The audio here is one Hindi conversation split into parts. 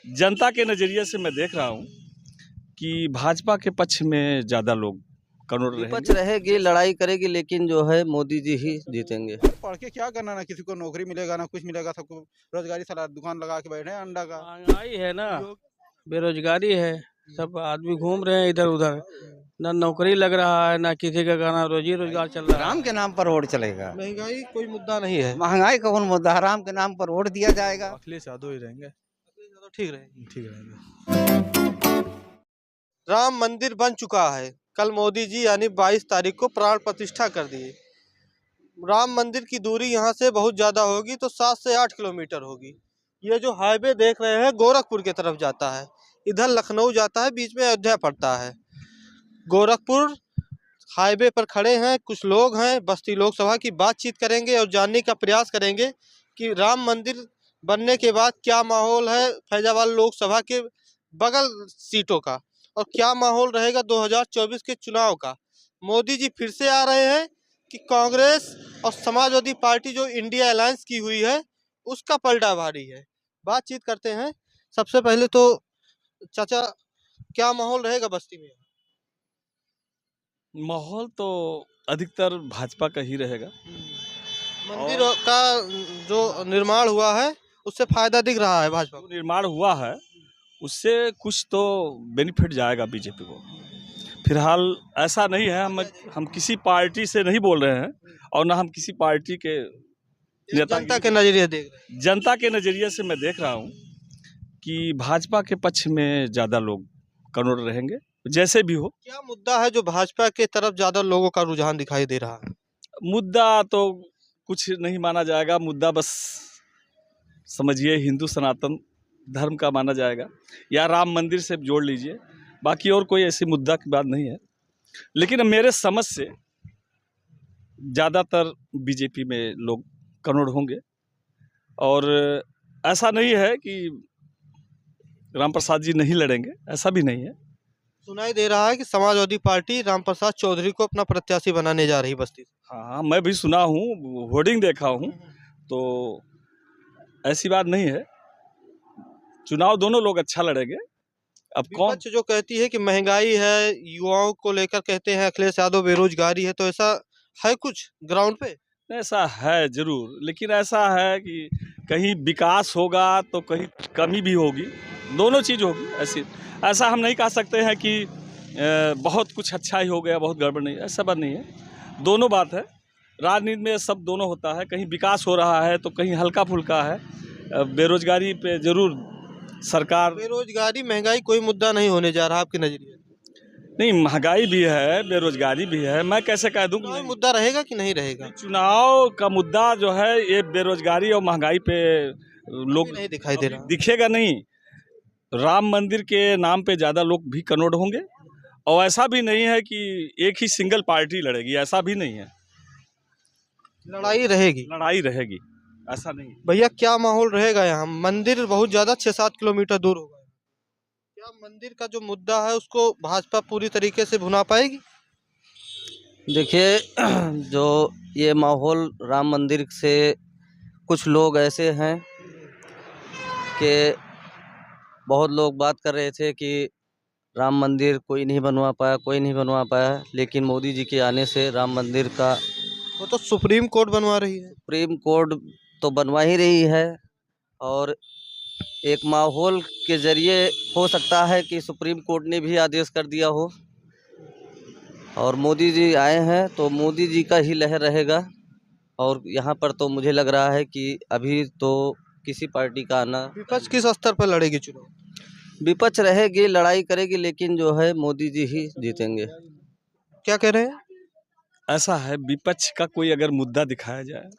जनता के नज़रिए से मैं देख रहा हूँ कि भाजपा के पक्ष में ज़्यादा लोग करोड़ विपक्ष रहेंगे। रहेगी, लड़ाई करेगी, लेकिन जो है मोदी जी ही जीतेंगे। पढ़ के क्या करना, ना किसी को नौकरी मिलेगा ना कुछ मिलेगा, सबको रोजगारी साला दुकान लगा के बैठे हैं अंडा का। महंगाई है ना, बेरोजगारी है, सब आदमी घूम रहे हैं इधर उधर, ना नौकरी लग रहा है, ना किसी का गाना रोजी रोजगार चल रहा है। राम के नाम पर वोट चलेगा। महंगाई कोई मुद्दा नहीं है, महंगाई का कौन मुद्दा है? राम के नाम पर वोट दिया जाएगा। अखिलेश यादव ही रहेंगे, तो ठीक रहेंगे। ठीक रहेंगे। राम मंदिर बन चुका है। कल मोदी जी यानी 22 तारीख को प्राण प्रतिष्ठा कर दिए। राम मंदिर की दूरी यहाँ से बहुत ज़्यादा होगी, तो 7 से 8 किलोमीटर होगी। ये जो हाईवे देख रहे हैं गोरखपुर की तरफ जाता है, इधर लखनऊ जाता है, बीच में अयोध्या पड़ता है। गोरखपुर हाईवे पर खड़े हैं, कुछ लोग हैं, बस्ती लोकसभा की बातचीत करेंगे और जानने का प्रयास करेंगे कि राम मंदिर बनने के बाद क्या माहौल है फैजाबाद लोकसभा के बगल सीटों का, और क्या माहौल रहेगा 2024 के चुनाव का। मोदी जी फिर से आ रहे हैं कि कांग्रेस और समाजवादी पार्टी जो इंडिया अलायंस की हुई है उसका पलड़ा भारी है। बातचीत करते हैं। सबसे पहले तो चाचा, क्या माहौल रहेगा बस्ती में? माहौल तो अधिकतर भाजपा का ही रहेगा। मंदिर का जो निर्माण हुआ है उससे फायदा दिख रहा है भाजपा को। जो निर्माण हुआ है उससे कुछ तो बेनिफिट जाएगा बीजेपी को। फिलहाल ऐसा नहीं है, हम किसी पार्टी से नहीं बोल रहे हैं और ना हम किसी पार्टी के नेता जनता के नजरिए देख रहे हैं। जनता के नज़रिए से मैं देख रहा हूँ कि भाजपा के पक्ष में ज़्यादा लोग करोड़ रहेंगे, जैसे भी हो। क्या मुद्दा है जो भाजपा के तरफ ज्यादा लोगों का रुझान दिखाई दे रहा है? मुद्दा तो कुछ नहीं माना जाएगा, मुद्दा बस समझिए हिंदू सनातन धर्म का माना जाएगा, या राम मंदिर से जोड़ लीजिए, बाकी और कोई ऐसी मुद्दा की बात नहीं है। लेकिन मेरे समझ से ज़्यादातर बीजेपी में लोग करोड़ होंगे, और ऐसा नहीं है कि राम प्रसाद जी नहीं लड़ेंगे, ऐसा भी नहीं है। सुनाई दे रहा है कि समाजवादी पार्टी रामप्रसाद चौधरी को अपना प्रत्याशी बनाने जा रही बस्ती से। हाँ, मैं भी सुना हूँ, होर्डिंग देखा हूँ, तो ऐसी बात नहीं है। चुनाव दोनों लोग अच्छा लड़ेंगे। अब कौन विपक्ष जो कहती है कि महंगाई है, युवाओं को लेकर कहते हैं अखिलेश यादव बेरोजगारी है, तो ऐसा है कुछ ग्राउंड पे? ऐसा है जरूर, लेकिन ऐसा है कि कहीं विकास होगा तो कहीं कमी भी होगी, दोनों चीज़ होगी। ऐसा हम नहीं कह सकते हैं कि बहुत कुछ अच्छा ही हो गया, बहुत गड़बड़ नहीं, ऐसा बात नहीं है। दोनों बात है, राजनीति में सब दोनों होता है, कहीं विकास हो रहा है तो कहीं हल्का फुल्का है। बेरोजगारी पे जरूर सरकार बेरोजगारी महंगाई कोई मुद्दा नहीं होने जा रहा आपके नजरिए? नहीं, महंगाई भी है, बेरोजगारी भी है, मैं कैसे कह दूं कि कोई नहीं। मुद्दा रहेगा कि नहीं रहेगा? चुनाव का मुद्दा जो है ये बेरोजगारी और महंगाई पे लोग नहीं दिखाई दे रहा। दिखेगा नहीं। राम मंदिर के नाम पे ज़्यादा लोग भी करोड़ होंगे, और ऐसा भी नहीं है कि एक ही सिंगल पार्टी लड़ेगी, ऐसा भी नहीं है। लड़ाई रहेगी। लड़ाई रहेगी, ऐसा नहीं। भैया क्या माहौल रहेगा यहाँ? मंदिर बहुत ज्यादा 6-7 किलोमीटर दूर होगा। क्या मंदिर का जो मुद्दा है उसको भाजपा पूरी तरीके से भुना पाएगी? देखिए, जो ये माहौल राम मंदिर से, कुछ लोग ऐसे हैं कि बहुत लोग बात कर रहे थे कि राम मंदिर कोई नहीं बनवा पाया, कोई नहीं बनवा पाया, लेकिन मोदी जी के आने से राम मंदिर का वो तो सुप्रीम कोर्ट बनवा रही है। सुप्रीम कोर्ट तो बनवा ही रही है, और एक माहौल के जरिए हो सकता है कि सुप्रीम कोर्ट ने भी आदेश कर दिया हो, और मोदी जी आए हैं तो मोदी जी का ही लहर रहेगा। और यहाँ पर तो मुझे लग रहा है कि अभी तो किसी पार्टी का आना, विपक्ष किस स्तर पर लड़ेगी चुनाव? विपक्ष रहेगी, लड़ाई करेगी, लेकिन जो है मोदी जी ही जीतेंगे। क्या कह रहे हैं? ऐसा है, विपक्ष का कोई अगर मुद्दा दिखाया जाए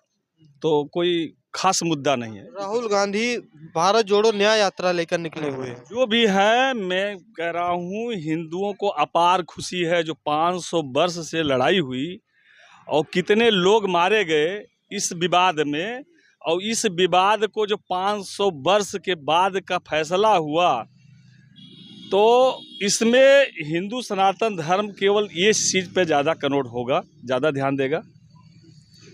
तो कोई खास मुद्दा नहीं है। राहुल गांधी भारत जोड़ो न्याय यात्रा लेकर निकले हुए हैं। जो भी है, मैं कह रहा हूँ हिंदुओं को अपार खुशी है, जो 500 वर्ष से लड़ाई हुई और कितने लोग मारे गए इस विवाद में, और इस विवाद को जो 500 वर्ष के बाद का फैसला हुआ, तो इसमें हिंदू सनातन धर्म केवल ये चीज़ पे ज़्यादा कनोट होगा, ज़्यादा ध्यान देगा,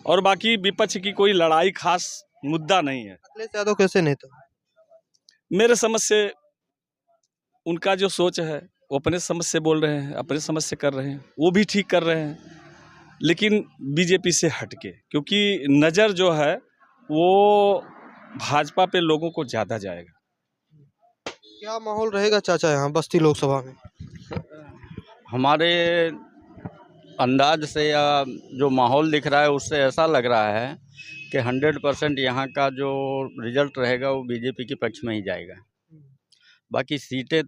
और बाकी विपक्ष की कोई लड़ाई खास मुद्दा नहीं है। अखिलेश यादव कैसे नेता? मेरे समझ से उनका जो सोच है वो अपने समझ से बोल रहे हैं, अपने समझ से कर रहे हैं, वो भी ठीक कर रहे हैं, लेकिन बीजेपी से हटके, क्योंकि नज़र जो है वो भाजपा पे लोगों को ज़्यादा जाएगा। क्या माहौल रहेगा चाचा यहाँ बस्ती लोकसभा में? हमारे अंदाज से या जो माहौल दिख रहा है उससे ऐसा लग रहा है कि 100% यहाँ का जो रिजल्ट रहेगा वो बीजेपी के पक्ष में ही जाएगा। बाकी सीटें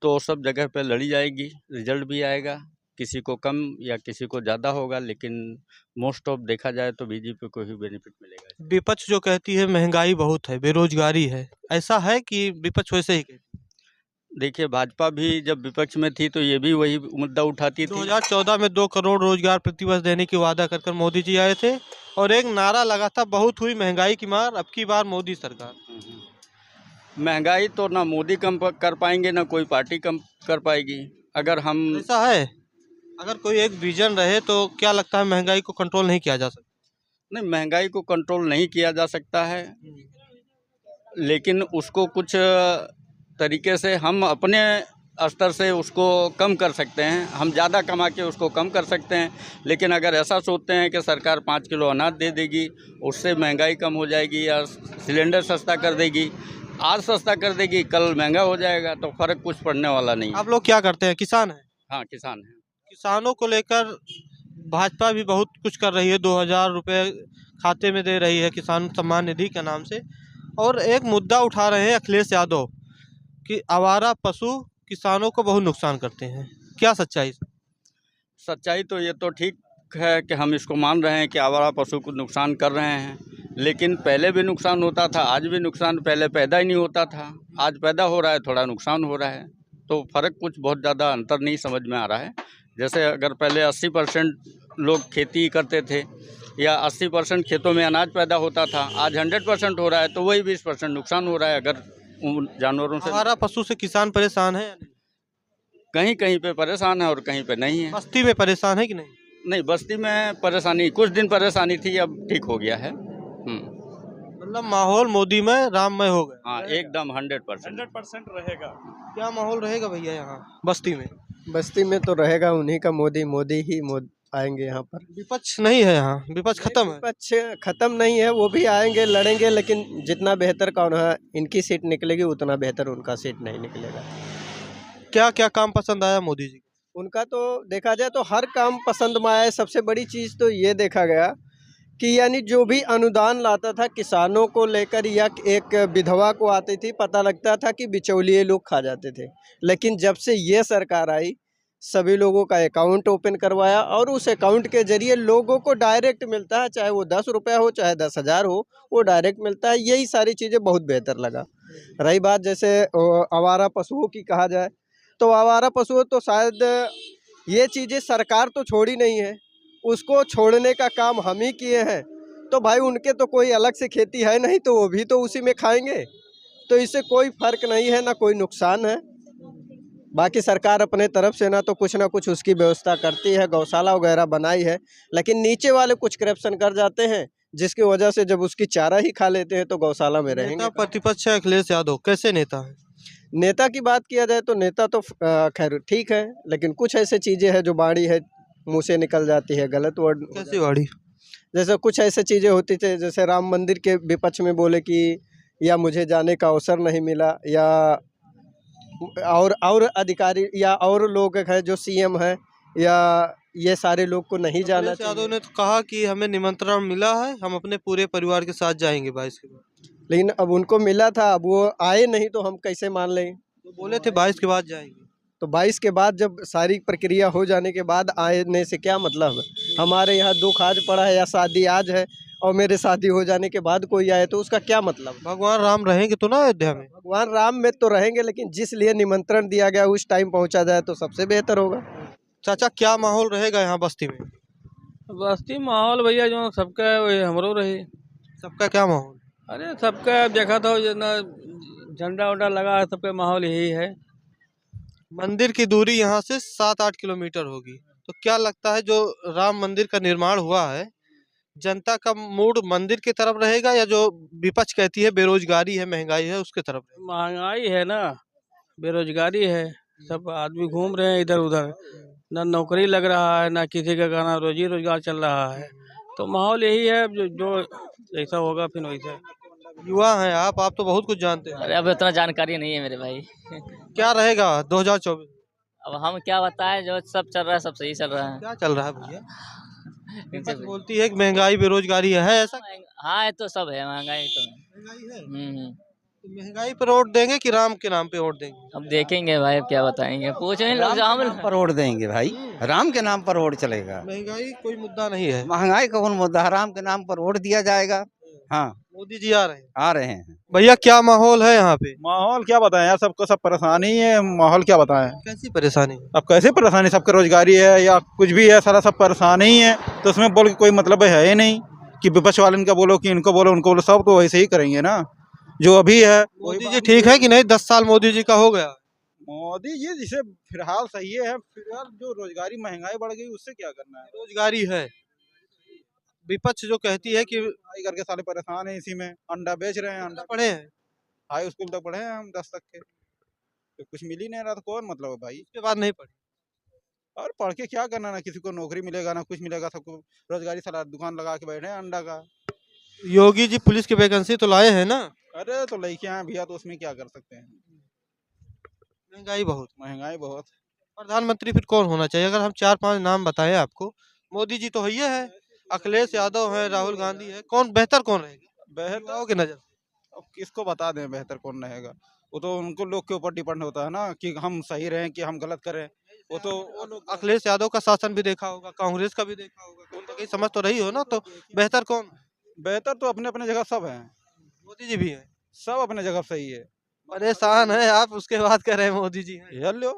तो सब जगह पे लड़ी जाएगी, रिजल्ट भी आएगा, किसी को कम या किसी को ज़्यादा होगा, लेकिन मोस्ट ऑफ देखा जाए तो बीजेपी को ही बेनिफिट मिलेगा। विपक्ष जो कहती है महंगाई बहुत है, बेरोजगारी है, ऐसा है कि विपक्ष वैसे ही कहती है? देखिए, भाजपा भी जब विपक्ष में थी तो ये भी वही मुद्दा उठाती थी। 2014 में 2 करोड़ रोजगार प्रतिवर्ष देने की वादा कर मोदी जी आए थे और एक नारा लगा था, बहुत हुई महंगाई की मार, अब की बार मोदी सरकार। महंगाई तो ना मोदी कम कर पाएंगे ना कोई पार्टी कम कर पाएगी। अगर हम ऐसा है, अगर कोई एक विजन रहे तो क्या लगता है महंगाई को कंट्रोल नहीं किया जा सकता? नहीं, महंगाई को कंट्रोल नहीं किया जा सकता है, लेकिन उसको कुछ तरीके से हम अपने स्तर से उसको कम कर सकते हैं। हम ज़्यादा कमा के उसको कम कर सकते हैं, लेकिन अगर ऐसा सोचते हैं कि सरकार 5 किलो अनाज दे देगी उससे महंगाई कम हो जाएगी, या सिलेंडर सस्ता कर देगी, आज सस्ता कर देगी कल महंगा हो जाएगा, तो फ़र्क कुछ पड़ने वाला नहीं है। आप लोग क्या करते हैं, किसान हैं? हाँ, किसान हैं। किसानों को लेकर भाजपा भी बहुत कुछ कर रही है, 2000 रुपये खाते में दे रही है किसान सम्मान निधि के नाम से, और एक मुद्दा उठा रहे हैं अखिलेश यादव कि आवारा पशु किसानों को बहुत नुकसान करते हैं। क्या सच्चाई? सच्चाई तो ये तो ठीक है कि हम इसको मान रहे हैं कि आवारा पशु को नुकसान कर रहे हैं, लेकिन पहले भी नुकसान होता था, आज भी नुकसान, पहले पैदा ही नहीं होता था, आज पैदा हो रहा है, थोड़ा नुकसान हो रहा है, तो फ़र्क कुछ बहुत ज़्यादा अंतर नहीं समझ में आ रहा है। जैसे अगर पहले 80% लोग खेती करते थे या 80% खेतों में अनाज पैदा होता था, आज 100% हो रहा है, तो वही 20% नुकसान हो रहा है। अगर उन जानवरों से आवारा पशु से किसान परेशान है या नहीं? कहीं कहीं पे परेशान है और कहीं पे नहीं है। बस्ती में परेशान है कि नहीं? नहीं, बस्ती में परेशानी, कुछ दिन परेशानी थी, अब ठीक हो गया है। मतलब माहौल मोदी में राममय हो गया। हाँ, एकदम 100%। 100% रहेगा। क्या माहौल रहेगा भैया यहाँ बस्ती में? बस्ती में तो रहेगा उन्हीं का मोदी, मोदी ही आएंगे यहाँ पर। विपक्ष नहीं है यहाँ, विपक्ष खत्म है। विपक्ष खत्म नहीं है, वो भी आएंगे, लड़ेंगे, लेकिन जितना बेहतर कौन है इनकी सीट निकलेगी उतना बेहतर उनका सीट नहीं निकलेगा। क्या क्या काम पसंद आया मोदी जी? उनका तो देखा जाए तो हर काम पसंद में आया। सबसे बड़ी चीज़ तो ये देखा गया कि यानी जो भी अनुदान लाता था किसानों को लेकर या एक विधवा को आती थी, पता लगता था कि बिचौलिए लोग खा जाते थे, लेकिन जब से ये सरकार आई सभी लोगों का अकाउंट ओपन करवाया और उस अकाउंट के जरिए लोगों को डायरेक्ट मिलता है, चाहे वो 10 रुपया हो चाहे 10,000 हो, वो डायरेक्ट मिलता है। यही सारी चीज़ें बहुत बेहतर लगा। रही बात जैसे आवारा पशुओं की कहा जाए तो आवारा पशुओं तो शायद ये चीज़ें सरकार तो छोड़ी नहीं है, उसको छोड़ने का काम हम ही किए हैं। तो भाई उनके तो कोई अलग से खेती है नहीं, तो वो भी तो उसी में खाएंगे, तो इससे कोई फ़र्क नहीं है, ना कोई नुकसान है। बाकी सरकार अपने तरफ से ना कुछ उसकी व्यवस्था करती है, गौशाला वगैरह बनाई है, लेकिन नीचे वाले कुछ करप्शन कर जाते हैं, जिसकी वजह से जब उसकी चारा ही खा लेते हैं तो गौशाला में रहेंगे। नेता प्रतिपक्ष है अखिलेश यादव, कैसे नेता है? नेता की बात किया जाए तो नेता तो खैर ठीक है, लेकिन कुछ ऐसे चीज़ें हैं जो बाड़ी है मुंह से निकल जाती है, गलत वर्ड। कैसी वाड़ी? जैसे कुछ ऐसे चीज़ें होती थी, जैसे राम मंदिर के विपक्ष में बोले कि या मुझे जाने का अवसर नहीं मिला, या और अधिकारी या और लोग हैं जो सीएम है या ये सारे लोग को नहीं जाना अखिलेश यादव चाहिए। ने तो कहा कि हमें निमंत्रण मिला है, हम अपने पूरे परिवार के साथ जाएंगे 22 के बाद। लेकिन अब उनको मिला था, अब वो आए नहीं तो हम कैसे मान लें? तो बोले थे 22 के बाद जाएंगे। तो 22 के बाद जब सारी प्रक्रिया हो जाने के बाद आने से क्या मतलब है? हमारे यहाँ दुख आज पड़ा है या शादी आज है और मेरे शादी हो जाने के बाद कोई आए तो उसका क्या मतलब? भगवान राम रहेंगे तो ना अयोध्या में? भगवान राम में तो रहेंगे, लेकिन जिस लिए निमंत्रण दिया गया उस टाइम पहुंचा जाए तो सबसे बेहतर होगा। चाचा क्या माहौल रहेगा यहाँ बस्ती में? बस्ती माहौल भैया जो सबका है वही हमरो रही। सबका क्या माहौल? अरे सबका देखा था जितना झंडा उंडा लगा है, सबका माहौल यही है। मंदिर की दूरी यहाँ से 7-8 किलोमीटर होगी, तो क्या लगता है जो राम मंदिर का निर्माण हुआ है जनता का मूड मंदिर की तरफ रहेगा या जो विपक्ष कहती है बेरोजगारी है महंगाई है उसके तरफ रहेगा? महंगाई है ना, बेरोजगारी है, सब आदमी घूम रहे हैं इधर उधर, ना नौकरी लग रहा है, ना किसी का गाना रोजी रोजगार चल रहा है। तो माहौल यही है, जो जैसा होगा फिर वैसा। युवा हैं आप तो बहुत कुछ जानते हैं। अरे अब इतना जानकारी नहीं है मेरे भाई। क्या रहेगा 2024? अब हम क्या बताएं, जो सब चल रहा है सब सही चल रहा है। क्या चल रहा है भैया? विपक्ष बोलती है कि महंगाई बेरोजगारी है ऐसा? हाँ, ये तो सब है, महंगाई तो है। महंगाई है। हम्म। तो महंगाई पर वोट देंगे कि राम के नाम पे वोट देंगे? अब देखेंगे भाई, अब क्या बताएंगे, पूछ नहीं लोग राम के नाम पर वोट देंगे भाई, राम के नाम पर वोट चलेगा। महंगाई कोई मुद्दा नहीं है। महंगाई का कौन मुद्दा है, राम के नाम पर वोट दिया जाएगा। हाँ, मोदी जी आ रहे हैं। आ रहे हैं। भैया क्या माहौल है यहाँ पे? माहौल क्या बताएं यार, सबको सब परेशानी है। माहौल क्या बताएं, कैसी परेशानी? अब कैसे परेशानी, सबके रोजगारी है या कुछ भी है, सारा सब परेशानी ही है। तो उसमें बोल के कोई मतलब है ही नहीं कि विपक्ष वाले इनका बोलो कि इनको बोलो उनको बोलो, सब तो वैसे ही करेंगे ना जो अभी है। मोदी जी ठीक है कि नहीं? 10 साल मोदी जी का हो गया। मोदी जी जिसे फिलहाल सही है, फिलहाल जो रोजगारी महंगाई बढ़ गई उससे क्या करना है। रोजगारी है, विपक्ष जो कहती है कि पढ़ाई करके साले परेशान है, इसी में अंडा बेच रहे हैं। अंडा पढ़े हैं, हाई स्कूल तक पढ़े हैं हम, 10 तक के, तो कुछ मिल ही नहीं रहा, तो कौन मतलब है भाई। उसके बाद नहीं पढ़े। और पढ़ के क्या करना, ना किसी को नौकरी मिलेगा ना कुछ मिलेगा, सबको रोजगारी साला दुकान लगा के बैठे हैं अंडा का। योगी जी पुलिस की वैकेंसी तो लाए हैं ना? अरे तो लड़के हैं भैया, तो उसमें क्या कर सकते हैं। महंगाई बहुत। महंगाई बहुत। प्रधानमंत्री फिर कौन होना चाहिए? अगर हम 4-5 नाम बताएं आपको, मोदी जी तो है, अखिलेश यादव है, राहुल गांधी है, कौन बेहतर कौन रहेगा बेहतर युवाओं की नजर? अब किसको बता दें बेहतर कौन रहेगा, वो तो उनको लोग के ऊपर डिपेंड होता है ना कि हम सही रहें कि हम गलत करें। वो तो वो लोग अखिलेश यादव का शासन भी देखा होगा, कांग्रेस का भी देखा होगा, कहीं ना कहीं समझ तो रही हो ना, तो बेहतर कौन? बेहतर तो अपने अपने जगह सब हैं, मोदी जी भी है। सब अपने जगह सही है। परेशान है आप, उसके बाद कह रहे हैं मोदी जी हैं। यार लो,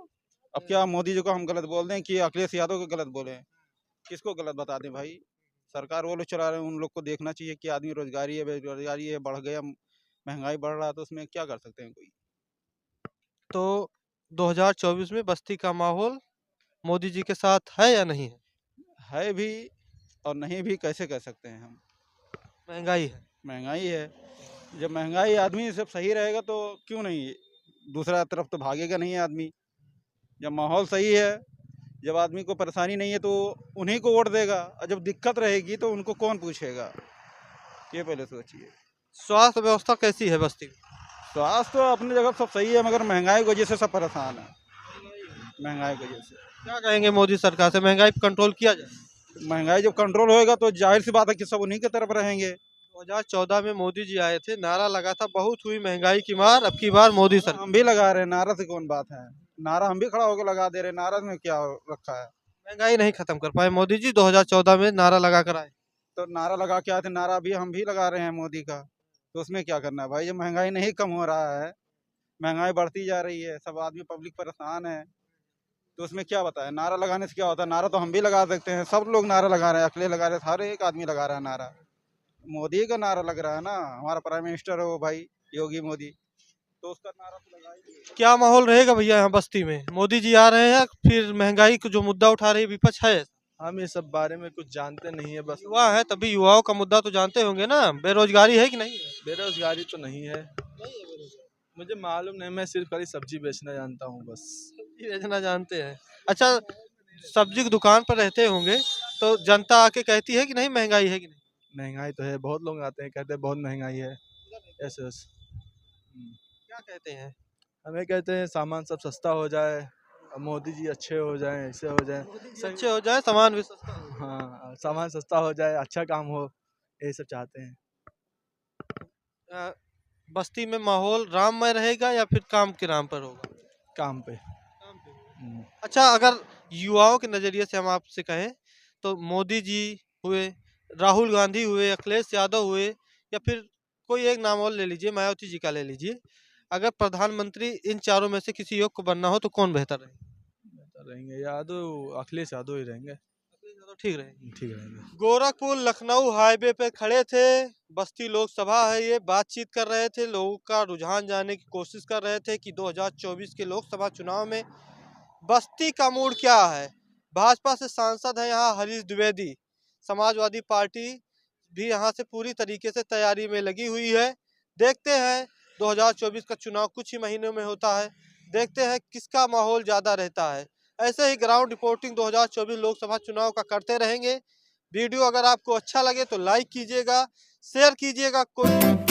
अब क्या मोदी जी को हम गलत बोल दें कि अखिलेश यादव को गलत बोले, किसको गलत बता दें भाई। सरकार वो लोग चला रहे हैं, उन लोग को देखना चाहिए कि आदमी रोजगारी है बेरोजगारी है, बढ़ गया महंगाई बढ़ रहा है, तो उसमें क्या कर सकते हैं कोई। तो 2024 में बस्ती का माहौल मोदी जी के साथ है या नहीं है? है भी और नहीं भी, कैसे कह सकते हैं हम। महंगाई है। महंगाई है, जब महंगाई आदमी सब सही रहेगा तो क्यों नहीं दूसरा तरफ तो भागेगा नहीं आदमी। जब माहौल सही है, जब आदमी को परेशानी नहीं है तो उन्हीं को वोट देगा, और जब दिक्कत रहेगी तो उनको कौन पूछेगा, ये पहले सोचिए। स्वास्थ्य व्यवस्था कैसी है बस्ती में? स्वास्थ्य तो अपनी जगह सब सही है, मगर महंगाई की वजह से सब परेशान है। महंगाई की वजह से क्या कहेंगे मोदी सरकार से, महंगाई पे कंट्रोल किया जाए? महंगाई जब कंट्रोल होएगा तो जाहिर सी बात है कि सब उन्हीं की तरफ रहेंगे। 2014 में मोदी जी आए थे, नारा लगा था बहुत हुई महंगाई की मार, अब की बार मोदी सरकार। हम भी लगा रहे हैं, नारा से कौन बात है, नारा हम भी खड़ा होकर लगा दे रहे हैं, नारा में क्या रखा है। महंगाई नहीं खत्म कर पाए मोदी जी, 2014 में नारा लगा कर आए। तो नारा लगा के आए थे, नारा भी हम भी लगा रहे हैं मोदी का, तो उसमें क्या करना है भाई। जब महंगाई नहीं कम हो रहा है, महंगाई बढ़ती जा रही है, सब आदमी पब्लिक परेशान है, तो उसमें क्या बताए। नारा लगाने से क्या होता है, नारा तो हम भी लगा सकते हैं, सब लोग नारा लगा रहे हैं, अकेले लगा रहे हैं, हर एक आदमी लगा रहा है नारा। मोदी का नारा लग रहा है ना, हमारा प्राइम मिनिस्टर है वो भाई योगी मोदी, तो उसका नारा तो लगाएंगे। क्या माहौल रहेगा भैया यहाँ बस्ती में? मोदी जी आ रहे हैं, फिर महंगाई को जो मुद्दा उठा रही विपक्ष है? हम ये सब बारे में कुछ जानते नहीं है, बस युवा है तभी युवाओं का मुद्दा तो जानते होंगे ना, बेरोजगारी है कि नहीं है? बेरोजगारी तो नहीं है, मुझे मालूम नहीं, मैं सिर्फ खाली सब्जी बेचना जानता हूँ बस। सब्जी बेचना जानते हैं? अच्छा, सब्जी की दुकान पर रहते होंगे तो जनता आके कहती है कि नहीं महंगाई है कि नहीं? महंगाई तो है, बहुत लोग आते हैं कहते हैं बहुत महंगाई है, ऐसे ऐसे। क्या कहते हैं? हमें कहते हैं सामान सब सस्ता हो जाए, और मोदी जी अच्छे हो जाएं, ऐसे हो जाए, अच्छे हो जाए, सामान भी सस्ता हो। हाँ सामान सस्ता हो जाए, अच्छा काम हो, यही सब चाहते हैं। बस्ती में माहौल राममय रहेगा या फिर काम के नाम पर होगा? काम पे। अच्छा, अगर युवाओं के नज़रिए से हम आपसे कहें तो मोदी जी हुए, राहुल गांधी हुए, अखिलेश यादव हुए, या फिर कोई एक नाम और ले लीजिए, मायावती जी का ले लीजिए, अगर प्रधानमंत्री इन चारों में से किसी एक को बनना हो तो कौन बेहतर रहेगा? बेहतर रहेंगे यादव, अखिलेश यादव ही रहेंगे। अखिलेश यादव ठीक रहेंगे। ठीक रहेंगे। गोरखपुर लखनऊ हाईवे पे खड़े थे, बस्ती लोकसभा है ये, बातचीत कर रहे थे, लोगों का रुझान जानने की कोशिश कर रहे थे कि 2024 के लोकसभा चुनाव में बस्ती का मूड क्या है। भाजपा से सांसद है यहाँ हरीश द्विवेदी, समाजवादी पार्टी भी यहाँ से पूरी तरीके से तैयारी में लगी हुई है। देखते हैं 2024 का चुनाव कुछ ही महीनों में होता है, देखते हैं किसका माहौल ज़्यादा रहता है। ऐसे ही ग्राउंड रिपोर्टिंग 2024 लोकसभा चुनाव का करते रहेंगे। वीडियो अगर आपको अच्छा लगे तो लाइक कीजिएगा, शेयर कीजिएगा। कोई